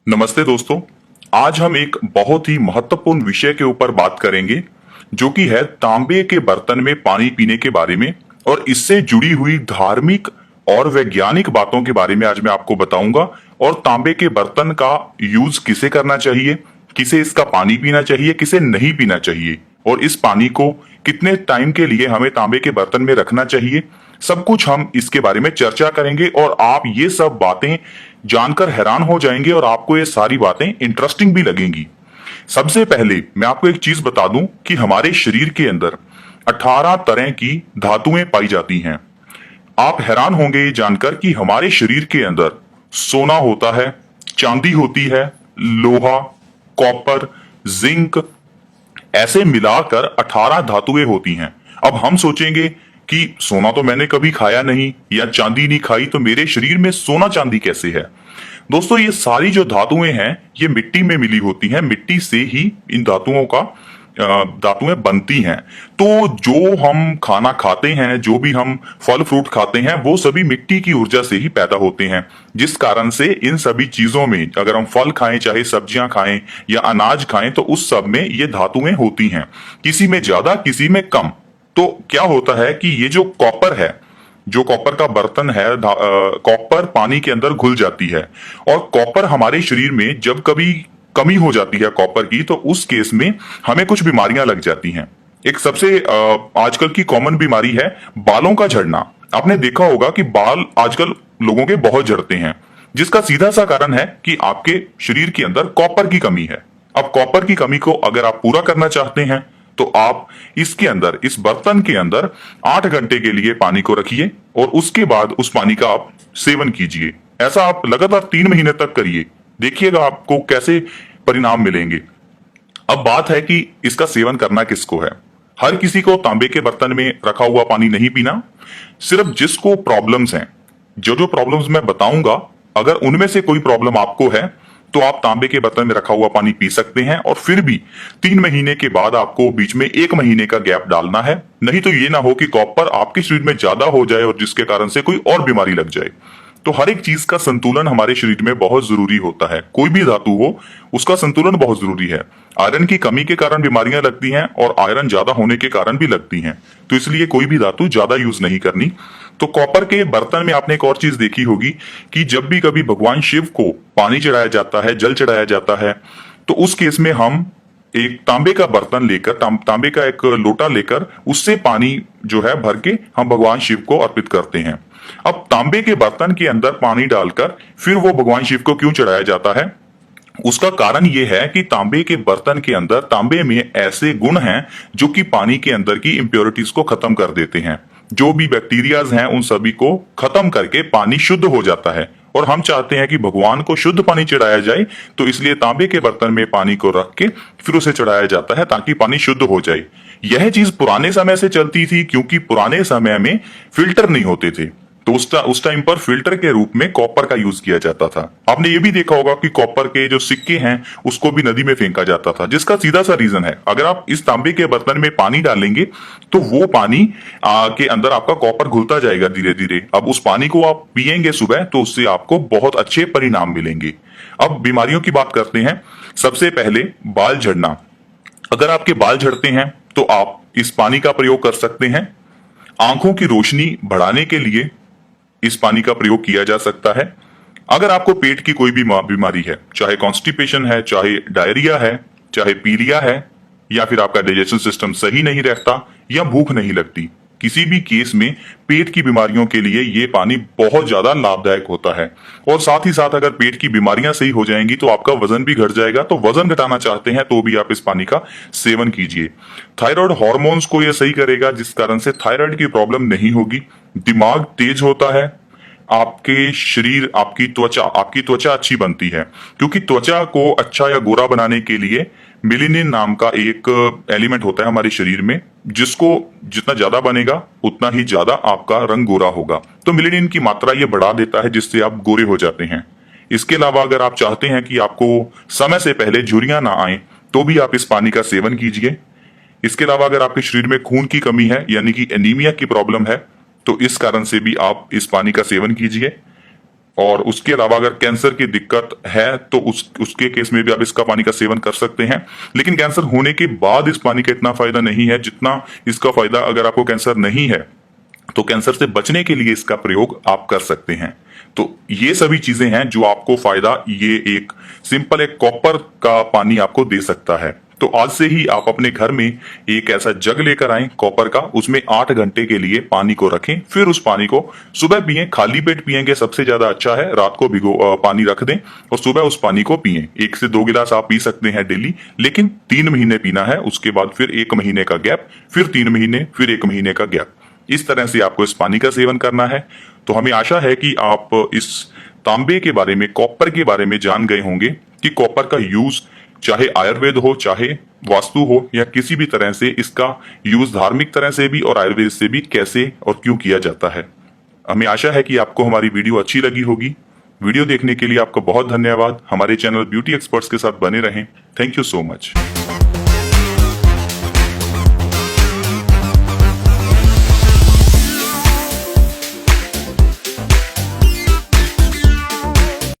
नमस्ते दोस्तों। आज हम एक बहुत ही महत्वपूर्ण विषय के ऊपर बात करेंगे जो कि है तांबे के बर्तन में पानी पीने के बारे में। और इससे जुड़ी हुई धार्मिक और वैज्ञानिक बातों के बारे में आज मैं आपको बताऊंगा। और तांबे के बर्तन का यूज किसे करना चाहिए, किसे इसका पानी पीना चाहिए, किसे नहीं पीना चाहिए, और इस पानी को कितने टाइम के लिए हमें तांबे के बर्तन में रखना चाहिए, सब कुछ हम इसके बारे में चर्चा करेंगे। और आप ये सब बातें जानकर हैरान हो जाएंगे और आपको ये सारी बातें इंटरेस्टिंग भी लगेंगी। सबसे पहले मैं आपको एक चीज बता दूं कि हमारे शरीर के अंदर 18 तरह की धातुएं पाई जाती हैं। आप हैरान होंगे ये जानकर कि हमारे शरीर के अंदर सोना होता है, चांदी होती है, लोहा, कॉपर, जिंक, ऐसे मिलाकर 18 धातुएं होती हैं। अब हम सोचेंगे कि सोना तो मैंने कभी खाया नहीं या चांदी नहीं खाई, तो मेरे शरीर में सोना चांदी कैसे है। दोस्तों, ये सारी जो धातुएं हैं ये मिट्टी में मिली होती हैं। मिट्टी से ही इन धातुएं बनती हैं। तो जो हम खाना खाते हैं, जो भी हम फल फ्रूट खाते हैं, वो सभी मिट्टी की ऊर्जा से ही पैदा होते हैं। जिस कारण से इन सभी चीजों में अगर हम फल खाएं, चाहे सब्जियां खाएं या अनाज खाएं, तो उस सब में ये धातुएं होती हैं, किसी में ज्यादा किसी में कम। तो क्या होता है कि ये जो कॉपर है, जो कॉपर का बर्तन है, कॉपर पानी के अंदर घुल जाती है। और कॉपर हमारे शरीर में जब कभी कमी हो जाती है कॉपर की, तो उस केस में हमें कुछ बीमारियां लग जाती हैं। एक सबसे आजकल की कॉमन बीमारी है बालों का झड़ना। आपने देखा होगा कि बाल आजकल लोगों के बहुत झड़ते हैं, जिसका सीधा सा कारण है कि आपके शरीर के अंदर कॉपर की कमी है। अब कॉपर की कमी को अगर आप पूरा करना चाहते हैं तो आप इसके अंदर, इस बर्तन के अंदर 8 घंटे के लिए पानी को रखिए और उसके बाद उस पानी का आप सेवन कीजिए। ऐसा आप लगातार 3 महीने तक करिए, देखिएगा आपको कैसे परिणाम मिलेंगे। अब बात है कि इसका सेवन करना किसको है। हर किसी को तांबे के बर्तन में रखा हुआ पानी नहीं पीना। सिर्फ जिसको प्रॉब्लम्स हैं, जो जो प्रॉब्लम्स मैं बताऊंगा, अगर उनमें से कोई प्रॉब्लम आपको है तो आप तांबे के बर्तन में रखा हुआ पानी पी सकते हैं। और फिर भी 3 महीने के बाद आपको बीच में 1 महीने का गैप डालना है। नहीं तो ये ना हो कि कॉपर आपके शरीर में ज्यादा हो जाए और जिसके कारण से कोई और बीमारी लग जाए। तो हर एक चीज का संतुलन हमारे शरीर में बहुत जरूरी होता है। कोई भी धातु हो, उसका संतुलन बहुत जरूरी है। आयरन की कमी के कारण बीमारियां लगती हैं और आयरन ज्यादा होने के कारण भी लगती हैं। तो इसलिए कोई भी धातु ज्यादा यूज नहीं करनी। तो कॉपर के बर्तन में आपने एक और चीज देखी होगी कि जब भी कभी भगवान शिव को पानी चढ़ाया जाता है, जल चढ़ाया जाता है, तो उस केस में हम एक तांबे का बर्तन लेकर, तांबे का एक लोटा लेकर उससे पानी जो है भर के हम भगवान शिव को अर्पित करते हैं। अब तांबे के बर्तन के अंदर पानी डालकर फिर वो भगवान शिव को क्यों चढ़ाया जाता है, उसका कारण यह है कि तांबे के बर्तन के अंदर, तांबे में ऐसे गुण हैं जो कि पानी के अंदर की इंप्योरिटीज को खत्म कर देते हैं। जो भी बैक्टीरियाज हैं उन सभी को खत्म करके पानी शुद्ध हो जाता है। और हम चाहते हैं कि भगवान को शुद्ध पानी चढ़ाया जाए, तो इसलिए तांबे के बर्तन में पानी को रख के फिर उसे चढ़ाया जाता है ताकि पानी शुद्ध हो जाए। यह चीज पुराने समय से चलती थी, क्योंकि पुराने समय में फिल्टर नहीं होते थे। तो उस टाइम पर फिल्टर के रूप में कॉपर का यूज किया जाता था। आपने ये भी देखा होगा कि कॉपर के जो सिक्के हैं उसको भी नदी में फेंका जाता था, जिसका सीधा सा रीजन है, अगर आप इस तांबे के बर्तन में पानी डालेंगे तो वो पानी के अंदर आपका कॉपर घुलता जाएगा धीरे धीरे। अब उस पानी को आप पिएंगे सुबह तो उससे आपको बहुत अच्छे परिणाम मिलेंगे। अब बीमारियों की बात करते हैं। सबसे पहले बाल झड़ना। अगर आपके बाल झड़ते हैं तो आप इस पानी का प्रयोग कर सकते हैं। आंखों की रोशनी बढ़ाने के लिए इस पानी का प्रयोग किया जा सकता है। अगर आपको पेट की कोई भी बीमारी है, चाहे कॉन्स्टिपेशन है, चाहे डायरिया है, चाहे पीलिया है, या फिर आपका डाइजेशन सिस्टम सही नहीं रहता या भूख नहीं लगती, किसी भी केस में पेट की बीमारियों के लिए ये पानी बहुत ज्यादा लाभदायक होता है। और साथ ही साथ अगर पेट की बीमारियां सही हो जाएंगी तो आपका वजन भी घट जाएगा। तो वजन घटाना चाहते हैं तो भी आप इस पानी का सेवन कीजिए। थायराइड हार्मोन्स को यह सही करेगा, जिस कारण से थायराइड की प्रॉब्लम नहीं होगी। दिमाग तेज होता है। आपके शरीर, आपकी त्वचा अच्छी बनती है, क्योंकि त्वचा को अच्छा या गोरा बनाने के लिए मिलेनिन नाम का एक एलिमेंट होता है हमारे शरीर में, जिसको जितना ज्यादा बनेगा उतना ही ज्यादा आपका रंग गोरा होगा। तो मिलेनिन की मात्रा ये बढ़ा देता है, जिससे आप गोरे हो जाते हैं। इसके अलावा अगर आप चाहते हैं कि आपको समय से पहले झुर्रियां ना आए, तो भी आप इस पानी का सेवन कीजिए। इसके अलावा अगर आपके शरीर में खून की कमी है, यानी कि एनीमिया की प्रॉब्लम है, तो इस कारण से भी आप इस पानी का सेवन कीजिए। और उसके अलावा अगर कैंसर की दिक्कत है तो उसके केस में भी आप इसका पानी का सेवन कर सकते हैं। लेकिन कैंसर होने के बाद इस पानी का इतना फायदा नहीं है जितना इसका फायदा अगर आपको कैंसर नहीं है तो कैंसर से बचने के लिए इसका प्रयोग आप कर सकते हैं। तो ये सभी चीजें हैं जो आपको फायदा ये एक सिंपल एक कॉपर का पानी आपको दे सकता है। तो आज से ही आप अपने घर में एक ऐसा जग लेकर आए कॉपर का, उसमें 8 घंटे के लिए पानी को रखें, फिर उस पानी को सुबह पिएं, खाली पेट पिएंगे सबसे ज्यादा अच्छा है। रात को पानी रख दें और सुबह उस पानी को पिएं। 1 से 2 गिलास आप पी सकते हैं डेली, लेकिन 3 महीने पीना है। उसके बाद फिर 1 महीने का गैप, फिर 3 महीने, फिर 1 महीने का गैप। इस तरह से आपको इस पानी का सेवन करना है। तो हमें आशा है कि आप इस तांबे के बारे में, कॉपर के बारे में जान गए होंगे कि कॉपर का यूज चाहे आयुर्वेद हो, चाहे वास्तु हो, या किसी भी तरह से इसका यूज धार्मिक तरह से भी और आयुर्वेद से भी कैसे और क्यों किया जाता है। हमें आशा है कि आपको हमारी वीडियो अच्छी लगी होगी। वीडियो देखने के लिए आपका बहुत धन्यवाद। हमारे चैनल ब्यूटी एक्सपर्ट्स के साथ बने रहें। Thank you so much.